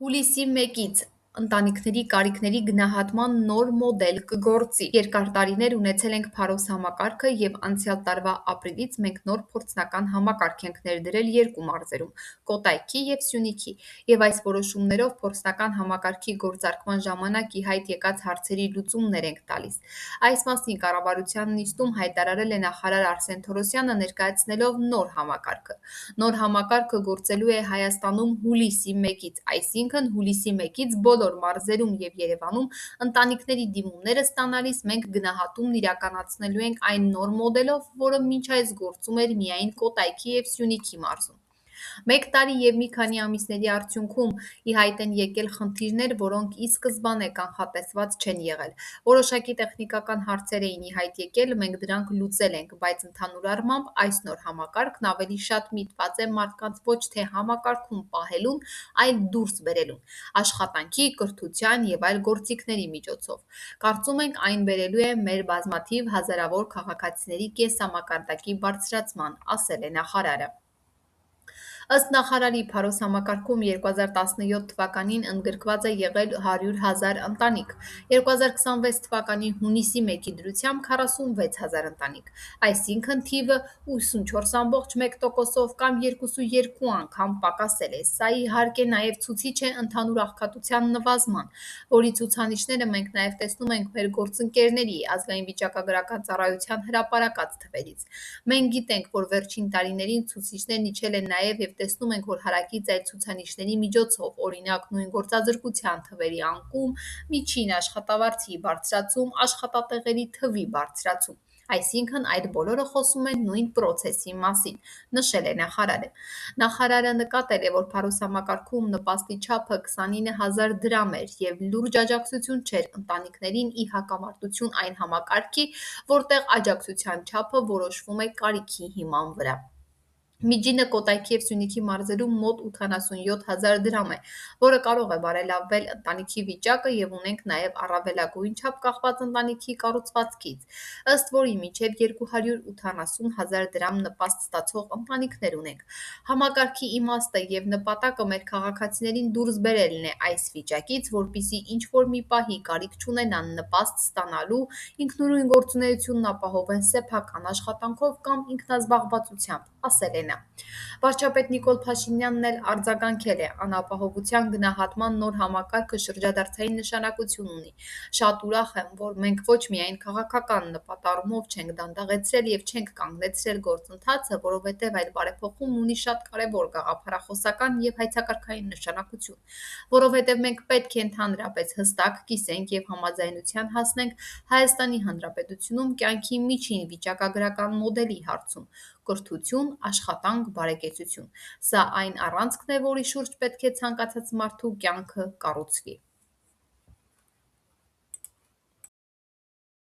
Հուլիսի 1-ից ընտանիքների կարիքների գնահատման նոր մոդել կգործի։ Երկար տարիներ ունեցել ենք Փարոս համակարգը և անցյալ տարվա ապրիլից մենք նոր փորձնական համակարգ ենք ներդրել երկու մարզերում՝ Կոտայքի և Սյունիքի, և այս որոշումներով փորձնական համակարգի գործարկման ժամանակ ի հայտ եկած հարցերի լուծումներ ենք տալիս։ Այս մասին կառավարության նիստում հայտարարել է նախարար Արսեն Թորոսյանը՝ ներկայացնելով նոր համակարգը։ Նոր համակարգը գործելու է Հայաստանում հուլիսի 1-ից, այսինքն հուլիսի 1-ից բոլոր մարզերում և Երևանում ընտանիքների դիմումները ստանալիս մենք գնահատումն իրականացնելու ենք այն նոր մոդելով, որը մինչ այս գործում էր միայն Կոտայքի և Սյունիքի մարզում։ Մեկ տարի և մի քանի ամիսների արդյունքում ի հայտ են եկել խնդիրներ, որոնք ի սկզբանե կանխատեսված չեն եղել։ Որոշակի տեխնիկական հարցեր էին ի հայտ եկել, մենք դրանք լուծել ենք, բայց ընդհանուր առմամբ այս նոր համակարգն ավելի շատ միտված է մարդկանց ոչ թե համակարգում պահելուն, այլ դուրս բերելուն՝ աշխատանքի, կրթության և այլ գործիքների միջոցով։ Կարծում ենք այն բերելու է մեր բազմաթիվ հազարավոր քաղաքացիների կենսամակարդակի բարձրացման, ասել է նախարարը։ Ըստ նախարարի, Փարոս համակարգում 2017 թվականին ընդգրկված է եղել 100,000 ընտանիք, 2026 թվականի հունիսի 1-ի դրությամբ 46,000 ընտանիք, այսինքն թիվը 84,1%-ով կամ 2,2 անգամ պակասել է։ Սա իհարկե նաև ցուցիչ է ընդհանուր աղքատության նվազման, որի ցուցանիշները մենք նաև տեսնում ենք մեր գործընկերների՝ Ազգային վիճակագրական ծառայության հրապարակած թվերից։ Մենք գիտենք, որ վերջին տարիներին ցուցիչներն իջել են նաև և տեսնում ենք, որ հարակից այլ ցուցանիշների միջոցով, օրինակ՝ նույն գործազրկության թվերի անկում, միջին աշխատավարձի բարձրացում, աշխատատեղերի թվի բարձրացում։ Այսինքն այդ բոլորը խոսում են նույն պրոցեսի մասին, նշել է նախարարը։ Նախարարը նկատել է, որ Փարոս համակարգում նպաստի չափը 29,000 դրամ էր և լուրջ աջակցություն չէր ընտանիքներին ի հակամարտություն այն համակարգի, որտեղ աջակցության չափը որոշվում է կարիքի հիման վրա։ Միջինը Կոտայքի և Սյունիքի մարզերում մոտ 87,000 դրամ է, որը կարող է բարելավել ընտանիքի վիճակը և ունենք նաև առավելագույն չափ կախված ընտանիքի կառուցվածքից, ըստ որի մինչև 280,000 դրամ նպաստ ստացող ընտանիքներ ունենք։ Համակարգի իմաստը և նպատակը մեր քաղաքացիներին դուրս բերելն է այս վիճակից, որպեսզի ինչ-որ մի պահի կարիք չունենան նպաստ ստանալու, ինքնուրույն գործունեությունն ապահովեն սեփական աշխատանքով կամ ինքնազբաղվածությամբ, ասել է նա։ Վարչապետ Նիկոլ Փաշինյանն էլ արձագանքել է. «Անապահովության գնահատման նոր համակարգը շրջադարձային նշանակություն ունի։ Շատ ուրախ եմ, որ մենք ոչ միայն քաղաքական նպատառումով չենք դանդաղեցրել և չենք կանգնեցրել գործընթացը, որովհետև այդ բարեփոխումն ունի շատ կարևոր գաղափարախոսական և հայեցակարգային նշանակություն, որովհետև մենք պետք է ընդհանրապես հստակ կիսենք և համաձայնության հասնենք Հայաստանի Հանրապետությունում կյանքի միջին վիճակագրական մոդելի հարցում՝ կրթություն, աշխատանք, բարեկեցություն։ Սա այն առանցքն է, որի շուրջ պետք է ցանկացած մարդու կյանքը կառուցվի»։